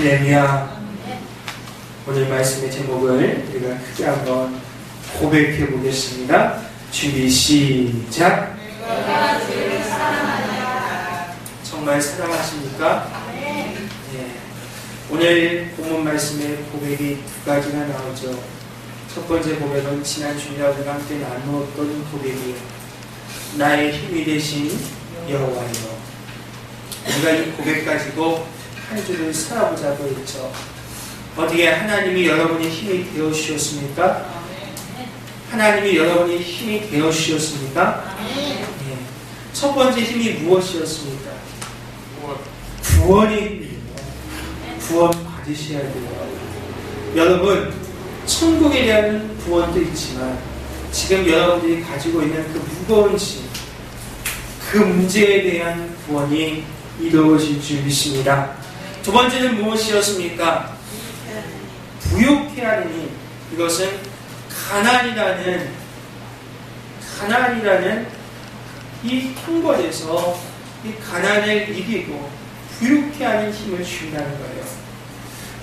할렐루야. 오늘 말씀의 제목을 우리가 크게 한번 고백해 보겠습니다. 준비 시작. 내가 주를 사랑하냐. 정말 사랑하십니까? 네. 오늘 본문 말씀의 고백이 두 가지가 나오죠. 첫 번째 고백은 지난 주일날 우리가 함께 나누었던 고백이에요. 나의 힘이 되신 여호와여. 우리가 이 고백 가지고 한 주를 살아보자고 했죠. 어떻게 하나님이 여러분의 힘이 되어 주셨습니까? 하나님이 여러분의 힘이 되어 주셨습니까? 네. 첫 번째 힘이 무엇이었습니까? 구원의 힘이에요. 구원 받으셔야 돼요. 여러분, 천국에 대한 구원도 있지만 지금 여러분들이 가지고 있는 그 무거운 짐, 그 문제에 대한 구원이 이루어질 줄 믿습니다. 두 번째는 무엇이었습니까? 부욕해 하는 힘. 이것은 가난이라는 이 통벌에서 이 가난을 이기고 부욕해 하는 힘을 주인다는 거예요.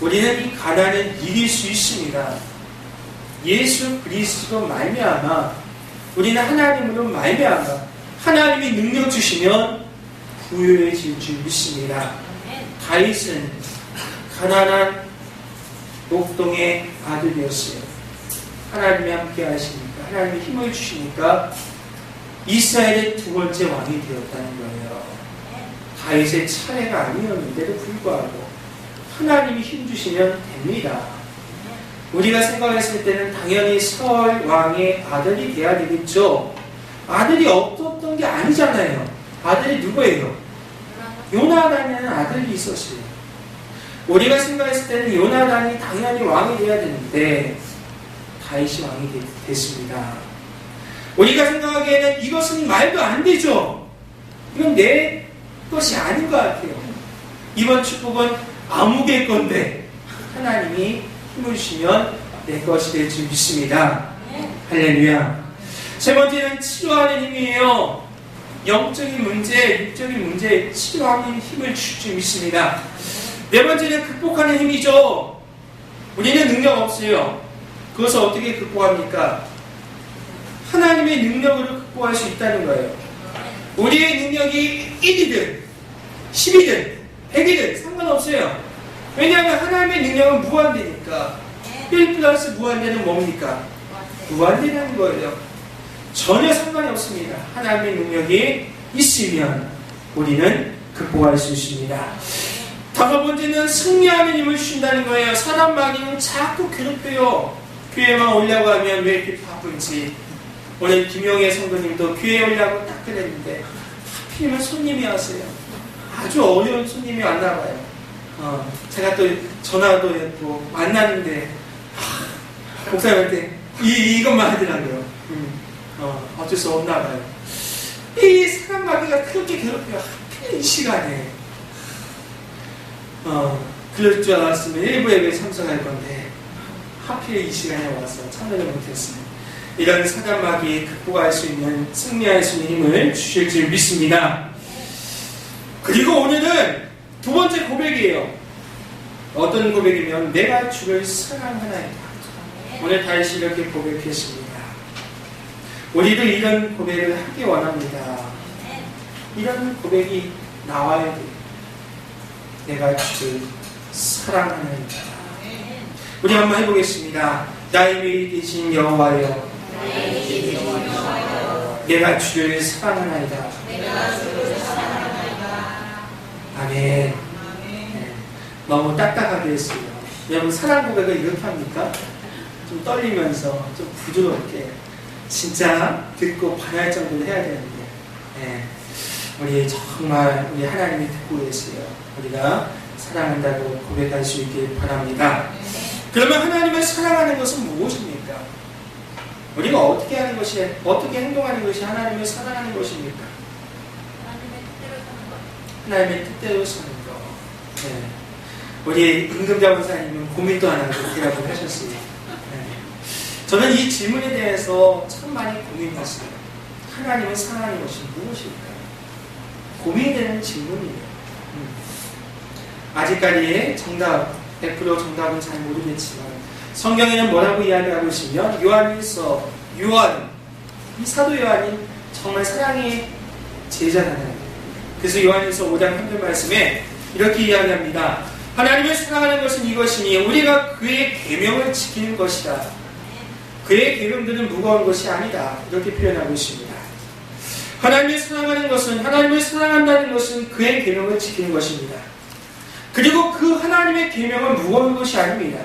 우리는 이 가난을 이길 수 있습니다. 예수 그리스도로 말미암아 우리는 하나님으로 말미암아 하나님이 능력 주시면 부유해질 줄 믿습니다. 다윗은 가난한 옥동의 아들이었어요. 하나님이 함께 하시니까, 하나님이 힘을 주시니까 이스라엘의 두 번째 왕이 되었다는 거예요. 다윗의 차례가 아니었는데도 불구하고 하나님이 힘 주시면 됩니다. 우리가 생각했을 때는 당연히 사울 왕의 아들이 돼야 되겠죠. 아들이 없었던 게 아니잖아요. 아들이 누구예요? 요나단이라는 아들이 있었어요. 우리가 생각했을 때는 요나단이 당연히 왕이 돼야 되는데 다윗이 왕이 됐습니다. 우리가 생각하기에는 이것은 말도 안 되죠. 이건 내 것이 아닌 것 같아요. 이번 축복은 아무개 건데 하나님이 힘을 주시면 내 것이 될 줄 믿습니다. 할렐루야. 세 번째는 치료하는 힘이에요. 영적인 문제, 육적인 문제 치료하는 힘을 줄 줄 믿습니다. 네 번째는 극복하는 힘이죠. 우리는 능력 없어요. 그것을 어떻게 극복합니까? 하나님의 능력으로 극복할 수 있다는 거예요. 우리의 능력이 1이든 10이든 100이든 상관없어요. 왜냐하면 하나님의 능력은 무한대니까. 1 플러스 무한대는 뭡니까? 무한대라는 거예요. 전혀 상관이 없습니다. 하나님의 능력이 있으면 우리는 극복할 수 있습니다. 다섯 번째는 승리하는 힘을 주신다는 거예요. 사람 많이는 자꾸 괴롭혀요. 교회만 오려고 하면 왜 이렇게 바쁜지. 오늘 김용혜 성도님도 교회에 오려고 딱 그랬는데 하필이면 손님이 왔어요. 아주 어려운 손님이 왔나 봐요. 제가 또 전화도 했고 만났는데 목사님한테 이것만 하더라고요. 어쩔 수 없나 봐요. 이 사람 마귀가 그렇게 괴롭혀요. 하필 이 시간에. 그럴 줄 알았으면 일부 예배에 참석할 건데 하필 이 시간에 와서 참여를 못했습니다. 이런 사단 마귀에 극복할 수 있는, 승리할 수 있는 힘을 주실 줄 믿습니다. 그리고 오늘은 두 번째 고백이에요. 어떤 고백이면 내가 주를 사랑하나이다. 오늘 다시 이렇게 고백했습니다. 우리도 이런 고백을 하기 원합니다. 이런 고백이 나와야 돼요. 내가 주를 사랑하나이다. 우리 한번 해보겠습니다. 나의 미리 되신 여호와여, 내가 주를 사랑하나이다. 아멘. 너무 딱딱하게 했어요. 여러분 사랑 고백을 이렇게 합니까? 좀 떨리면서 좀 부드럽게 진짜 듣고 반할 정도로 해야 되는데 우리 정말 우리 하나님이 듣고 계세요. 우리가 사랑한다고 고백할 수 있길 바랍니다. 그러면 하나님을 사랑하는 것은 무엇입니까? 우리가 어떻게 하는 것이, 어떻게 행동하는 것이 하나님을 사랑하는 것입니까? 하나님의 뜻대로 사는 것. 우리 임금자원사님은 고민도 안 하고 대답을 하셨어요. 저는 이 질문에 대해서 참 많이 고민했어요. 하나님을 사랑하는 것이 무엇일까요? 고민되는 질문이에요. 아직까지의 정답, 100% 정답은 잘 모르겠지만 성경에는 뭐라고 이야기하고 있으면 요한일서, 이 사도 요한이 정말 사랑의 제자잖아요. 그래서 요한일서 5장 3절 말씀에 이렇게 이야기합니다. 하나님을 사랑하는 것은 이것이니 우리가 그의 계명을 지키는 것이다. 그의 계명들은 무거운 것이 아니다. 이렇게 표현하고 있습니다. 하나님을 사랑하는 것은, 하나님을 사랑한다는 것은 그의 계명을 지키는 것입니다. 그리고 그 하나님의 계명은 무거운 것이 아닙니다.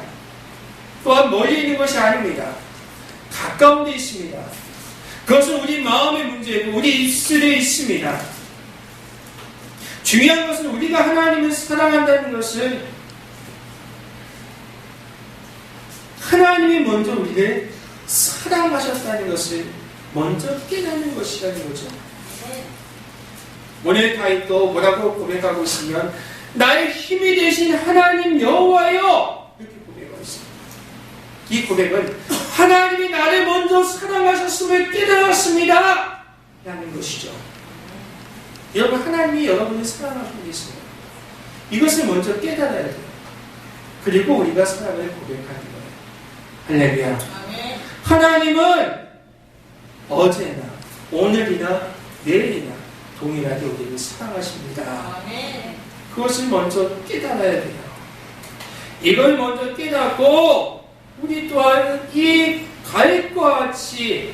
또한 멀리 있는 것이 아닙니다. 가까운 데 있습니다. 그것은 우리 마음의 문제이고 우리 입술에 있습니다. 중요한 것은 우리가 하나님을 사랑한다는 것은 하나님이 먼저 우리를 사랑하셨다는 것을 먼저 깨닫는 것이라는 거죠. 오늘 다윗도 뭐라고 고백하고 있으면 나의 힘이 되신 하나님 여호와여, 이렇게 고백하고 있습니다. 이 고백은 하나님이 나를 먼저 사랑하셨음을 깨달았습니다 라는 것이죠. 여러분, 하나님이 여러분을 사랑하고 계십니다. 이것을 먼저 깨달아야 돼요. 그리고 우리가 사랑을 고백하는 거예요. 할렐루야. 하나님은 어제나 오늘이나 내일이나 동일하게 우리를 사랑하십니다. 그것을 먼저 깨달아야 돼요. 이걸 먼저 깨닫고 우리 또한 이 가액과 같이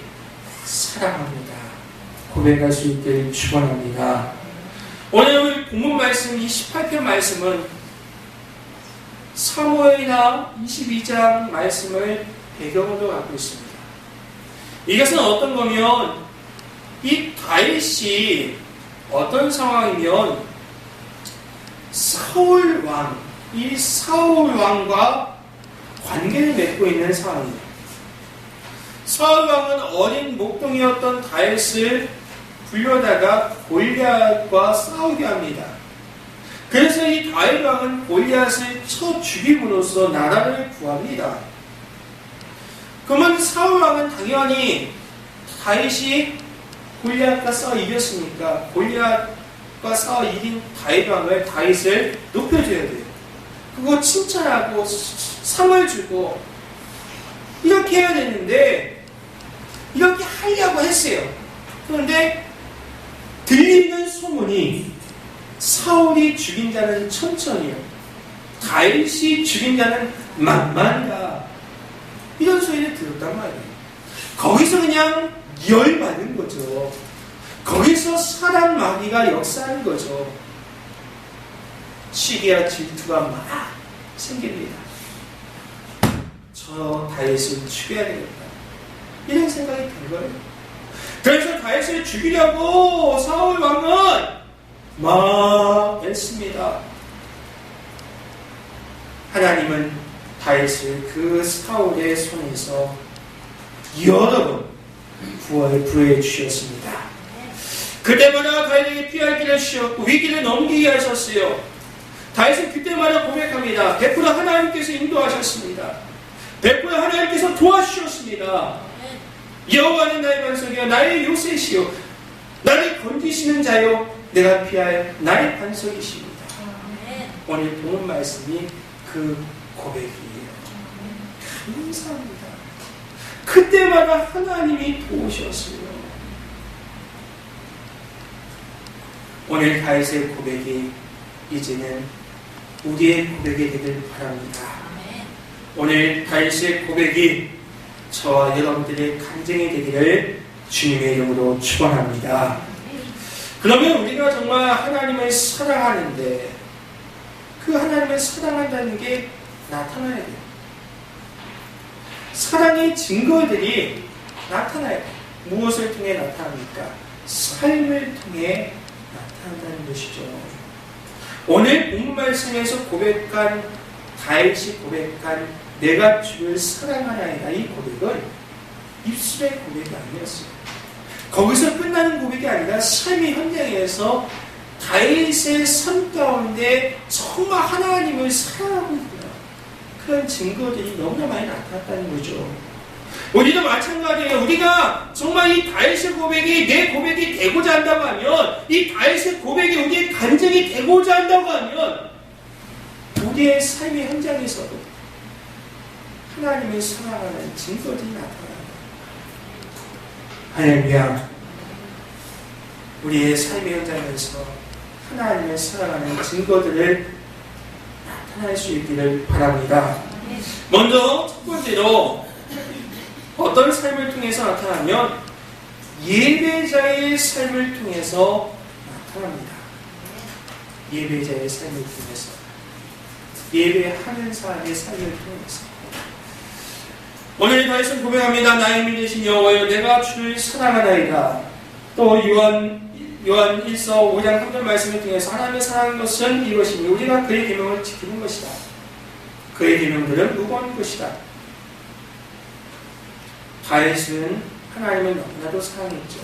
사랑합니다. 고백할 수 있기를 축원합니다. 오늘 본문 말씀, 이 18편 말씀은 사무엘하 22장 말씀을 배경으로 갖고 있습니다. 이것은 어떤 거면 이 다윗이 어떤 상황이면 사울 왕과 관계를 맺고 있는 상황이에요. 사울 왕은 어린 목동이었던 다윗을 불려다가 골리앗과 싸우게 합니다. 그래서 이 다윗 왕은 골리앗을 쳐 죽임으로써 나라를 구합니다. 그러면 사울 왕은 당연히 다윗이 골리앗과 싸워 이겼으니까 골리앗과 싸워 이긴 다윗을 높여줘야 돼요. 그거 칭찬하고 상을 주고 이렇게 해야 되는데 이렇게 하려고 했어요. 그런데 들리는 소문이 사울이 죽인 자는 천천히요, 다윗이 죽인 자는 만만이다, 이런 소리를 들었단 말이에요. 거기서 그냥 열받은 거죠. 거기서 사람 마귀가 역사하는 거죠. 시기와 질투가 막 생깁니다. 저 다윗을 죽여야 되겠다, 이런 생각이 든 거예요. 그래서 다윗을 죽이려고 사울 왕은 막 했습니다. 하나님은 다윗을 그 사울의 손에서 여러 번 구해 주셨습니다. 그때마다 다윗에게 피할 길을 주셨고 위기를 넘기게 하셨어요. 다윗은 그때마다 고백합니다. 100% 하나님께서 인도하셨습니다. 100% 하나님께서 도와주셨습니다. 여호와는 나의 반석이요 나의 요새시요 나를 건지시는 자요 내가 피할 나의 반석이십니다. 오늘 본문 말씀이 그 고백이에요. 감사합니다. 그때마다 하나님이 도우셨어요. 오늘 다윗의 고백이 이제는 우리의 고백이 되길 바랍니다. 오늘 다윗의 고백이 저와 여러분들의 간증이 되기를 주님의 이름으로 축원합니다. 그러면 우리가 정말 하나님을 사랑하는데 그 하나님을 사랑한다는 게 나타나야 돼요. 사랑의 증거들이 나타나야 돼요. 무엇을 통해 나타납니까? 삶을 통해 나타난다는 것이죠. 오늘 본문 말씀에서 고백한 다윗이 고백한 내가 주를 사랑하나이다, 이 고백은 입술의 고백이 아니었어요. 거기서 끝나는 고백이 아니라 삶의 현장에서 다윗의 삶 가운데 정말 하나님을 사랑하고 있구나, 그런 증거들이 너무나 많이 나타났다는 거죠. 우리도 마찬가지예요. 우리가 정말 이 다윗의 고백이 내 고백이 되고자 한다고 하면, 이 다윗의 고백이 우리의 간증이 되고자 한다고 하면 우리의 삶의 현장에서도 하나님을 사랑하는 증거들이 나타납니다. 할렐루야. 우리의 삶의 현장에서 하나님을 사랑하는 증거들을 나타낼 수 있기를 바랍니다. 먼저 첫 번째로 어떤 삶을 통해서 나타나면 예배자의 삶을 통해서 나타납니다. 예배자의 삶을 통해서, 예배하는 사람의 삶을 통해서. 오늘 다윗은 고백합니다. 나의 힘이 되신 여호와여, 내가 주를 사랑하나이다. 또 요한 1서 5장 3절 말씀을 통해서 하나님을 사랑하는 것은 이것이니 우리가 그의 계명을 지키는 것이다. 그의 계명들은 무거운 것이다. 다윗은 하나님을 너무나도 사랑했죠.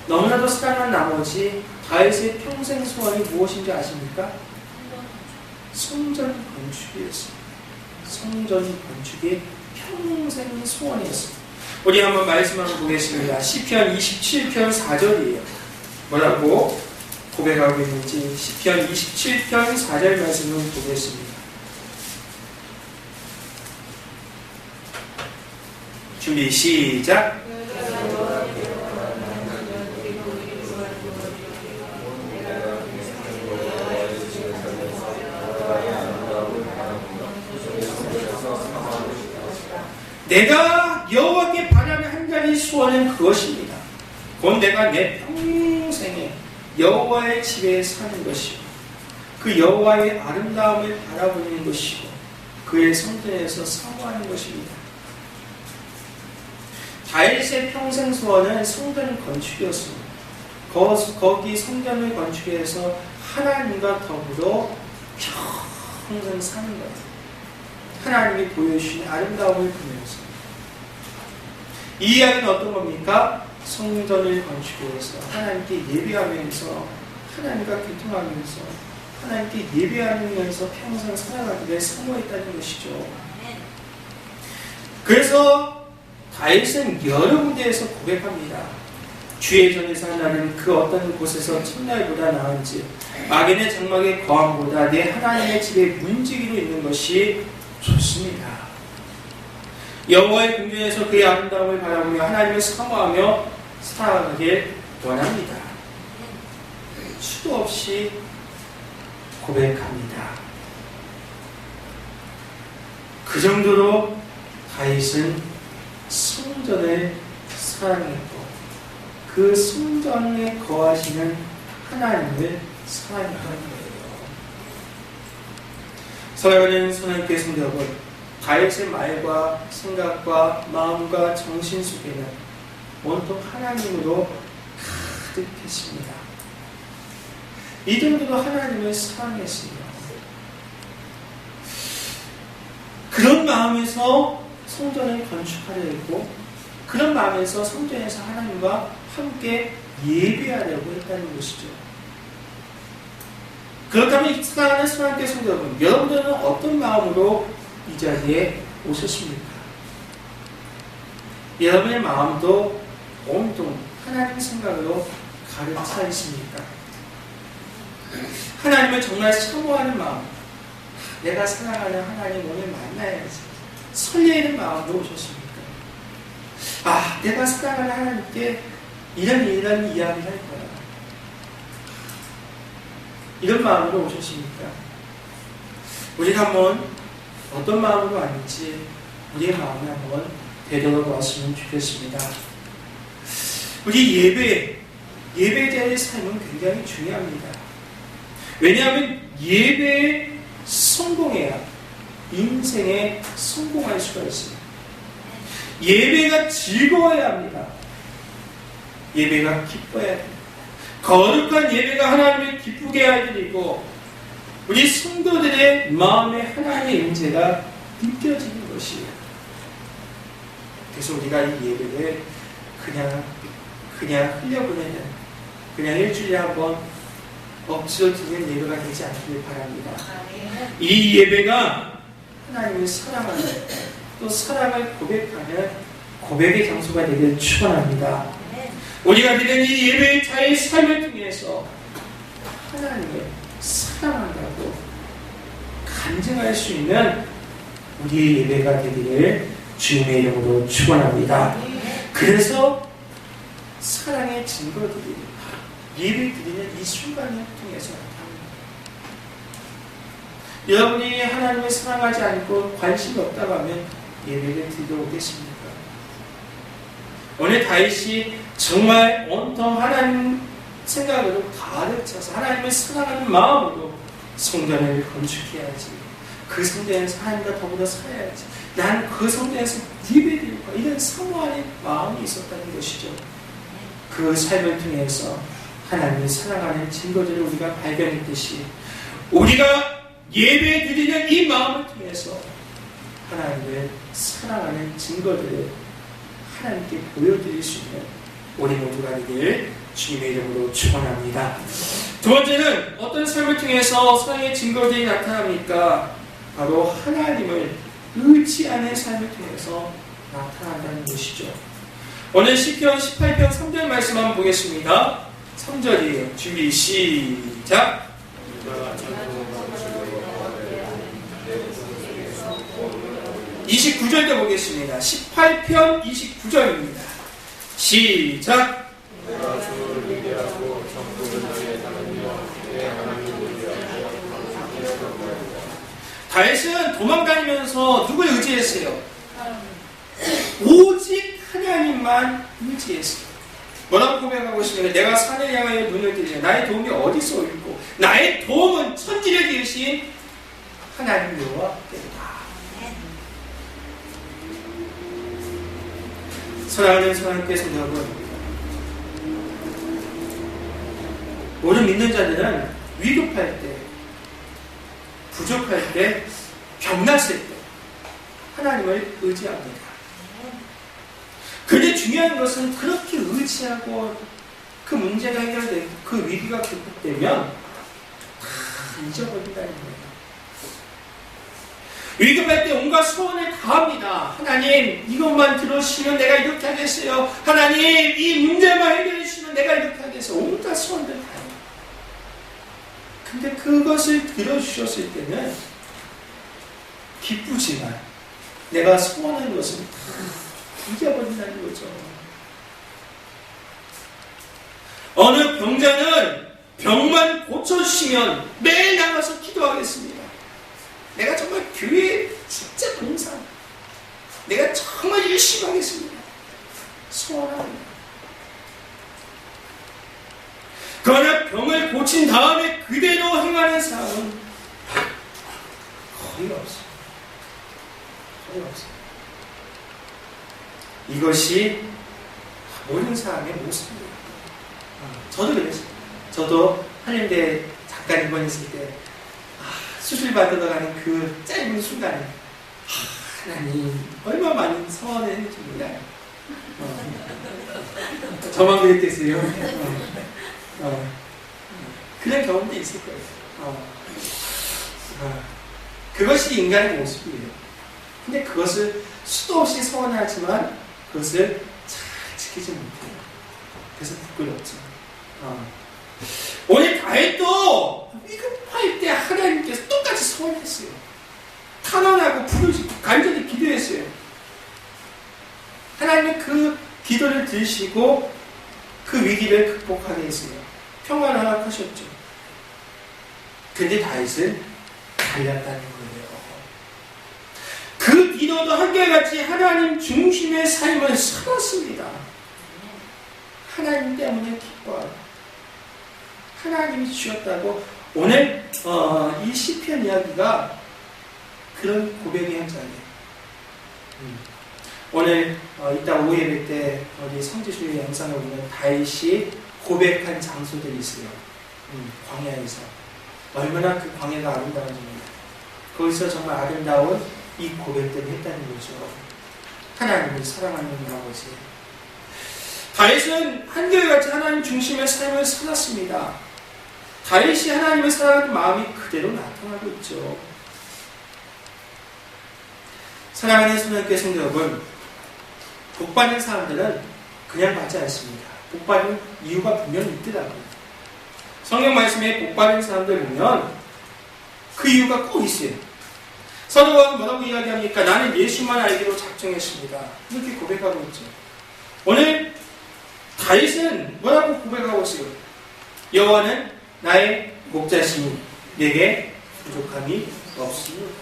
너무나도 사랑한 나머지 다윗의 평생 소원이 무엇인지 아십니까? 성전 건축이었습니다. 성전 건축이 평생 소원이었습니다. 우리 한번 말씀 한번 보겠습니다. 시편 27편 4절이에요. 뭐라고 고백하고 있는지 시편 27편 4절 말씀을 보겠습니다. 준비 시작. 내가 여호와께 바라는 한 가지 소원은 그것입니다. 곧 내가 내 평생에 여호와의 집에 사는 것이고 그 여호와의 아름다움을 바라보는 것이고 그의 성전에서 사모하는 것입니다. 다윗의 평생 소원은 성전 건축이었습니다. 거기 성전을 건축해서 하나님과 더불어 평생 사는 거예요. 하나님이 보여주신 아름다움을 보면서. 이 이야기는 어떤 겁니까? 성전을 건축해서 하나님께 예배하면서 하나님과 교통하면서 하나님께 예배하면서 평생 살아가기를 사모했다는 것이죠. 그래서 다윗은 여러 군데에서 고백합니다. 주의 전에서 나는 그 어떤 곳에서 첫날보다 나은지 악인의 장막의 거함보다 내 하나님의 집에 문지기로 있는 것이 좋습니다. 여호와의 궁전에서 그의 아름다움을 바라보며 하나님을 사모하며 살아가길 원합니다. 수도 없이 고백합니다. 그 정도로 다윗은 성전을 사랑했고 그 성전에 거하시는 하나님을 사랑했던 거예요. 사랑하는 하나님께 성도 여러분, 다윗의 말과 생각과 마음과 정신 속에는 온통 하나님으로 가득했습니다. 이 정도로 하나님을 사랑했습니다. 그런 마음에서 성전을 건축하려 했고 그런 마음에서 성전에서 하나님과 함께 예배하려고 했다는 것이죠. 그렇다면 사랑하는 하나님께 성도 여러분, 여러분들은 어떤 마음으로 이 자리에 오셨습니까? 여러분의 마음도 온통 하나님 생각으로 가득 차 있습니까? 하나님을 정말 사모하는 마음, 내가 사랑하는 하나님 오늘 만나야지 설레이는 마음으로 오셨습니까? 내가 사랑하는 하나님께 이런 이야기를 할 거야. 이런 마음으로 오셨습니까? 우리가 한번 어떤 마음으로 왔는지 우리의 마음을 한번 되돌아보았으면 좋겠습니다. 우리 예배자의 삶은 굉장히 중요합니다. 왜냐하면 예배에 성공해야 인생에 성공할 수가 있습니다. 예배가 즐거워야 합니다. 예배가 기뻐야 합니다. 거룩한 예배가 하나님을 기쁘게 할 일이고 우리 성도들의 마음에 하나님의 임재가 느껴지는 것이에요. 그래서 우리가 이 예배를 그냥 흘려보내는, 그냥 일주일에 한번 억지로 드리는 예배가 되지 않기를 바랍니다. 이 예배가 하나님을 사랑하는, 또 사랑을 고백하는 고백의 장소가 되기를 축원합니다. 우리가 드리는 이 예배자의 삶을 통해서 하나님을 사랑한다고 간증할 수 있는 우리의 예배가 되기를 주님의 이름으로 축원합니다. 그래서 사랑의 증거들이 예배 드리는 이 순간을 통해서 나타납니다. 여러분이 하나님을 사랑하지 않고 관심이 없다고 하면 예배를 드리러 오겠습니까? 오늘 다윗이 정말 온통 하나님 생각으로 가득 차서 하나님을 사랑하는 마음으로 성전을 건축해야지. 그 성전에서 하나님과 더불어 살아야지. 난 그 성전에서 예배드릴 거야. 이런 사모하는 마음이 있었다는 것이죠. 그 삶을 통해서 하나님을 사랑하는 증거들을 우리가 발견했듯이 우리가 예배 드리는 이 마음을 통해서 하나님을 사랑하는 증거들을 하나님께 보여드릴 수 있는 우리 모두가 되길 주님의 이름으로 축원합니다. 두 번째는 어떤 삶을 통해서 사랑의 증거들이 나타납니까? 바로 하나님을 의지하는 삶을 통해서 나타난다는 것이죠. 오늘 시편 18편 3절 말씀 한번 보겠습니다. 3절이에요. 준비 시작. 29절도 보겠습니다. 18편 29절입니다. 시작. 다윗은 도망다니면서 누굴 의지했어요? 오직 하나님만 의지했어요. 뭐라고 고백하고 있습니까? 내가 산을 향하여 눈을 뜨지 나의 도움이 어디서 올고 나의 도움은 천지를 지으신 하나님 여호와께로다. 사랑하는 성령께서 여러분, 모든 믿는 자들은 위급할 때, 부족할 때, 병났을 때 하나님을 의지합니다. 그런데 중요한 것은 그렇게 의지하고 그 문제가 해결되고 그 위기가 극복되면 다 잊어버린다는 거예요. 위급할 때 온갖 소원을 다합니다. 하나님 이것만 들어주시면 내가 이렇게 하겠어요. 하나님 이 문제만 해결해 주시면 내가 이렇게 하겠어요. 온갖 소원들 다해요. 근데 그것을 들어주셨을 때는 기쁘지만 내가 소원한 것은 다 잊어버린다는 거죠. 어느 병자는 병만 고쳐주시면 매일 나가서 기도하겠습니다. 내가 정말 교회에 진짜 봉사, 내가 정말 열심히 하겠습니다. 소원합니다. 그러나 병을 고친 다음에 그대로 행하는 사람은 거의 없어요. 거의 없어요. 이것이 모든 사람의 모습입니다. 저도 그랬어요. 저도 한림대 잠깐 입원했을 때 수술 받으러 가는 그 짧은 순간에 하나님 얼마 많은 서원을 했는지 몰라요. 저만 그랬겠어요. 그런 경험도 있을 거예요. 그것이 인간의 모습이에요. 근데 그것을 수도 없이 서원하지만 그것을 잘 지키지 못해요. 그래서 부끄럽죠. 오늘 다윗도 위급할 때 하나님께서 똑같이 서원했어요. 탄원하고 부르짖고 간절히 기도했어요. 하나님은 그 기도를 들으시고 그 위기를 극복하게 했어요. 평안을 허락하셨죠. 근데 다윗은 달렸다는 거예요. 그 기도도 한결같이 하나님 중심의 삶을 살았습니다. 하나님 때문에 기뻐하고 하나님이 주셨다고. 오늘 이 시편 이야기가 그런 고백의 현장이에요. 오늘 이따 오후 예배 때 우리 성지순례 영상을 보면 다윗이 고백한 장소들이 있어요. 광야에서 얼마나 그 광야가 아름다운지입니다. 거기서 정말 아름다운 이 고백들을 했다는 거죠. 하나님을 사랑하는 아버지. 다윗은 한결같이 하나님 중심의 삶을 살았습니다. 다윗이 하나님을 사랑하는 마음이 그대로 나타나고 있죠. 사랑하는 성령께 성도 여러분, 복받는 사람들은 그냥 받지 않습니다. 복받는 이유가 분명히 있더라고요. 성경 말씀에 복받는 사람들 보면 그 이유가 꼭 있어요. 사도 바울은 뭐라고 이야기합니까? 나는 예수만 알기로 작정했습니다. 이렇게 고백하고 있죠. 오늘 다윗은 뭐라고 고백하고 있어요? 여호와는 나의 목자시니 내게 부족함이 없습니다.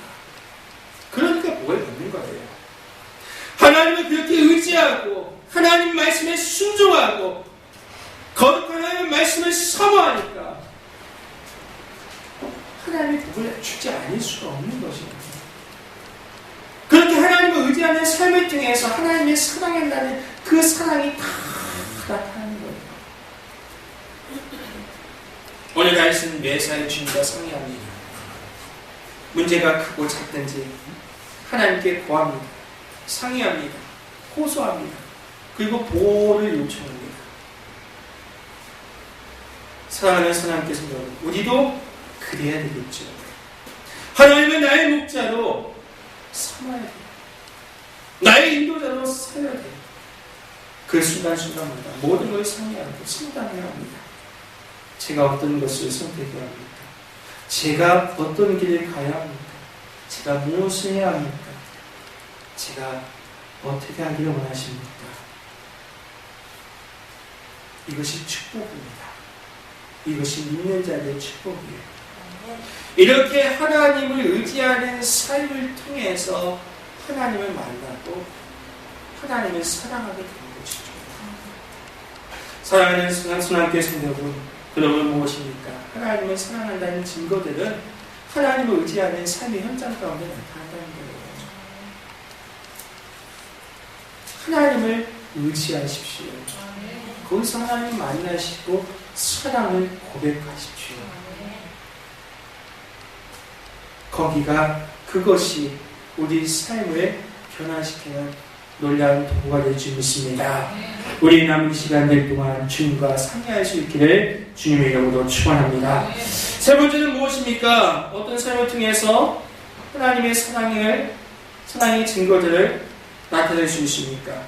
그러니까 복을 받는 거예요. 하나님을 그렇게 의지하고 하나님 말씀에 순종하고 거룩한 하나님 말씀을 사모하니까 하나님의 복을 주지 않을 수가 없는 것입니다. 그렇게 하나님을 의지하는 삶을 통해서 하나님의 사랑한다는 그 사랑이 다 나타나는 거예요. 오늘 다윗은 매사에 주님과 상의합니다. 문제가 크고 작든지 하나님께 고합니다. 상의합니다. 호소합니다. 그리고 보호를 요청합니다. 사랑하는 하나님께서 우리도 그래야 되겠죠. 하나님은 나의 목자로 삼아야 돼요. 나의 인도자로 살아야 돼요. 그 순간순간마다 모든 걸 상의하고 상담해야 합니다. 제가 어떤 것을 선택해야 합니까? 제가 어떤 길을 가야 합니까? 제가 무엇을 해야 합니까? 제가 어떻게 하기를 원하십니까? 이것이 축복입니다. 이것이 믿는 자들의 축복이에요. 이렇게 하나님을 의지하는 삶을 통해서 하나님을 만나고 하나님을 사랑하게 되는 것이죠. 사랑하는 하나님께 성도분, 그러면 무엇입니까? 하나님을 사랑한다는 증거들은 하나님을 의지하는 삶의 현장 가운데 나타난다는 거예요. 하나님을 의지하십시오. 거기서 하나님을 만나시고 사랑을 고백하십시오. 거기가 그것이 우리 삶을 변화시키는 놀라운 도구가 될 줄 믿습니다. 우리 남은 시간들 동안 주님과 상의할 수 있기를 주님의 이름으로 축원합니다. 세 번째는 무엇입니까? 어떤 삶을 통해서 하나님의 사랑의 증거들을 나타낼 수 있습니까?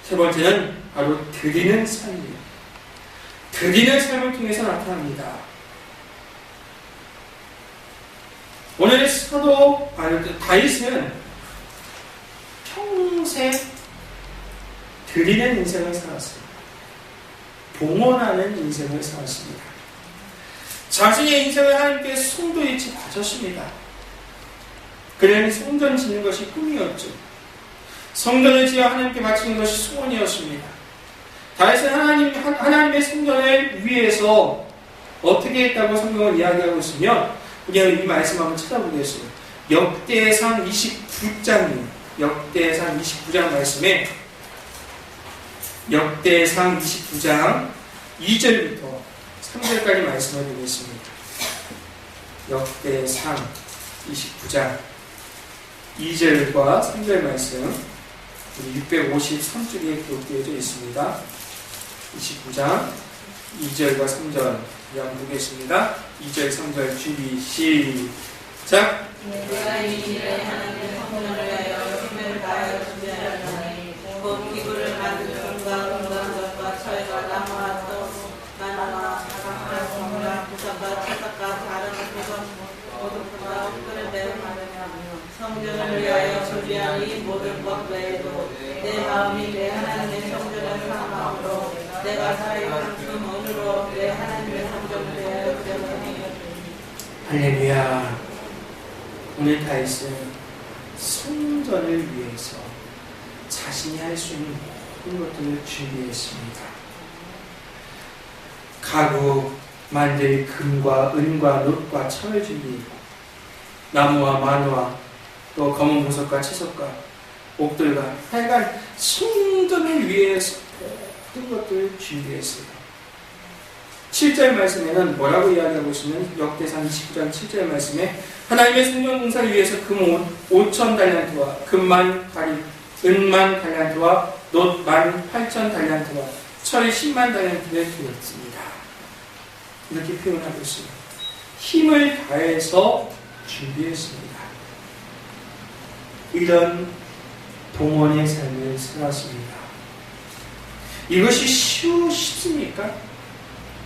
세 번째는 바로 드리는 삶이에요. 드리는 삶을 통해서 나타납니다. 오늘 다윗은 평생 드리는 인생을 살았습니다. 봉헌하는 인생을 살았습니다. 자신의 인생을 하나님께 송도일치 바쳤습니다. 그는 성전 짓는 것이 꿈이었죠. 성전을 지어 하나님께 바치는 것이 소원이었습니다. 다윗은 하나님의 성전을 위해서 어떻게 했다고 성경을 이야기하고 있으면 우리가 이 말씀 한번 찾아보겠습니다. 역대상 29장이에요. 역대상 29장 말씀에 역대상 29장 2절부터 3절까지 말씀을 드리겠습니다. 역대상 29장 2절과 3절 말씀 653쪽에 기록되어져 있습니다. 29장 2절과 3절 한번 보겠습니다. 2절 3절 준비 시작. 내가 이 일에 하나님의 성전을 위하여 힘을 다하여 준비하였나니 곧 기구를 만드는 금과 금강석과 철과 나무와 또 나무와 다각과 성과 부석과 채석과 다른 부석 모든 것과 흙을 매우 많으며 성전을 위하여 준비한 이 모든 것 외에도 내 마음이 내 하나님의 성전을 사랑함으로 내가 살아있는 그 문으로 내 하나님의 성전을 위하여 드렸으니. 할렐루야. 오늘 다윗은 성전을 위해서 자신이 할 수 있는 모든 것들을 준비했습니다. 가구, 만들 금과 은과 놋과 철을 준비했고 나무와 마루와 또 검은 보석과 채석과 옥들과 하여간 성전을 위해서 모든 것들을 준비했어요. 7절 말씀에는 뭐라고 이야기하고 있으면 역대상 29장 7절 말씀에 하나님의 성전 공사를 위해서 금 5천 달란트와 은만 달란트와 놋 18,000달란트와 철 10만 달란트를 드렸습니다. 이렇게 표현하고 있습니다. 힘을 다해서 준비했습니다. 이런 동원의 삶을 살았습니다. 이것이 쉽습니까?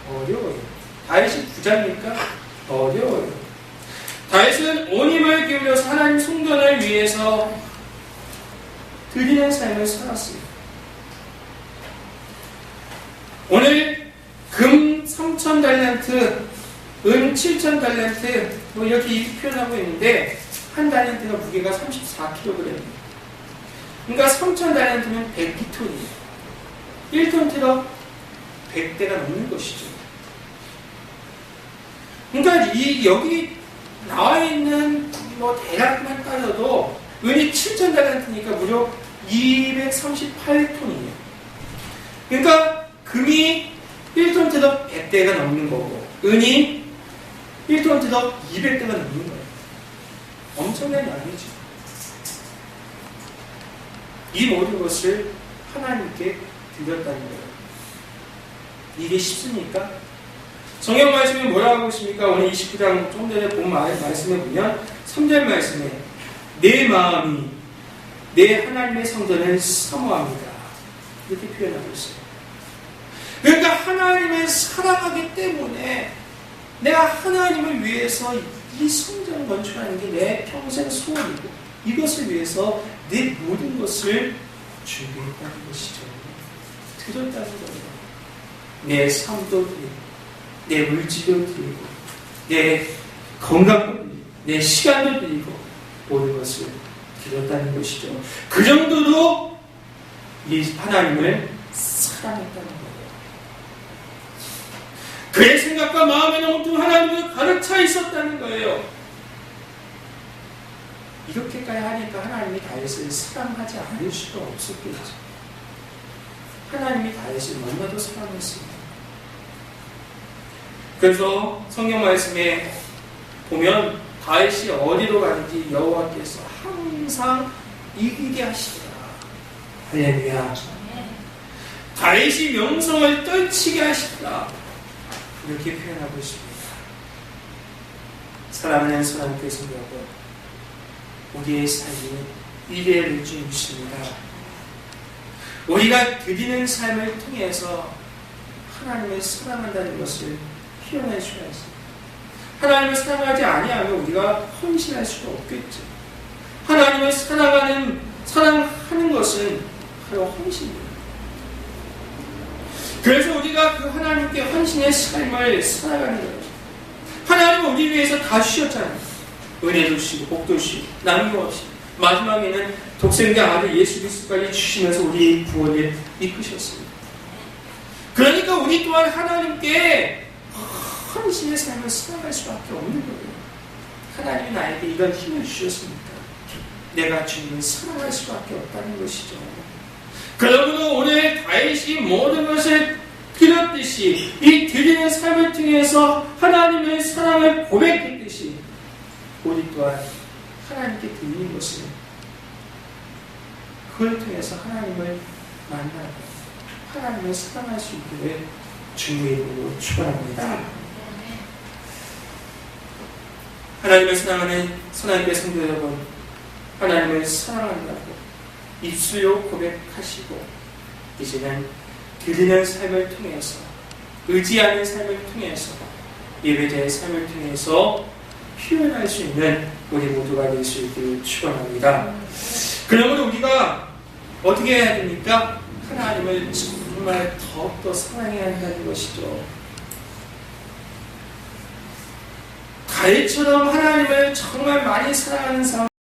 어려워요. 다윗이 부자입니까? 어려워요. 다윗은 온 힘을 기울여서 하나님 성전을 위해서 드리는 삶을 살았습니다. 오늘 금 3,000달란트, 은 7,000달란트 뭐 이렇게 표현하고 있는데 한 달란트가 무게가 34kg. 그러니까 3,000달란트면 102톤이에요. 1톤 트럭 100대가 넘는 것이죠. 그러니까 여기 나와 있는 뭐 대략만 따져도 은이 7,000달란트니까 무려 238톤이에요. 그러니까 금이 1톤 트럭 100대가 넘는 거고 은이 1톤 트럭 200대가 넘는 거예요. 엄청난 양이죠. 이 모든 것을 하나님께 드렸다는 거예요. 이게 쉽습니까? 성경 말씀이 뭐라고 하고 있습니까? 오늘 29장 좀 전에 본 말씀에 보면 3절 말씀에 내 마음이 내 하나님의 성전을 사모합니다. 이렇게 표현하고 있어요. 그러니까 하나님을 사랑하기 때문에 내가 하나님을 위해서 이 성전을 건축하는 게 내 평생 소원이고 이것을 위해서 내 모든 것을 준비했다는 것이죠. 드렸다는 거예요. 내 삶도 드리고 내 물질도 드리고 내 건강도 드리고 내 시간도 드리고 모든 것을 드렸다는 것이죠. 그 정도로 이 하나님을 사랑했다는 거예요. 그의 생각과 마음에는 온통 하나님을 가득 차 있었다는 거예요. 이렇게까지 하니까 하나님이 다윗을 사랑하지 않을 수가 없었겠죠. 하나님이 다윗을 너무나도 사랑했습니다. 그래서 성경 말씀에 보면 다윗이 어디로 가든지 여호와께서 항상 이기게 하시더라. 할렐루야. 다윗이 명성을 떨치게 하시더라. 이렇게 표현하고 있습니다. 사랑하는 사람께 성경은 우리의 삶이 미래를 줄 믿습니다. 우리가 드리는 삶을 통해서 하나님을 사랑한다는 것을 표현할 수가 있습니다. 하나님을 사랑하지 아니하면 우리가 헌신할 수가 없겠죠. 하나님을 사랑하는 것은 바로 헌신입니다. 그래서 우리가 그 하나님께 헌신의 삶을 살아가는 거예요. 하나님은 우리 위해서 다 주셨잖아요. 은혜도 주시고 복도 주시고 남김없이 마지막에는 독생자 아들 예수 그리스도까지 주시면서 우리의 구원을 이끄셨습니다. 그러니까 우리 또한 하나님께 헌신의 삶을 살아갈 수밖에 없는 거예요. 하나님이 나에게 이런 힘을 주셨으니까 내가 주님을 사랑할 수밖에 없다는 것이죠. 그러므로 오늘 다윗이 모든 것을 드렸듯이 이 드리는 삶을 통해서 하나님의 사랑을 고백했듯이 우리 또한 하나님께 드리는 것을 그걸 통해서 하나님을 만나고 하나님을 사랑할 수 있기를 주님의 이름으로 축원합니다. 하나님을 사랑하는 선하님의 성도 여러분, 하나님을 사랑한다고 입술로 고백하시고 이제는 드리는 삶을 통해서 의지하는 삶을 통해서 예배자의 삶을 통해서 표현할 수 있는 우리 모두가 될 수 있기를 축원합니다. 그러므로 우리가 어떻게 해야 됩니까? 하나님을 정말 더욱더 사랑해야 한다는 것이죠. 다윗처럼 하나님을 정말 많이 사랑하는 사람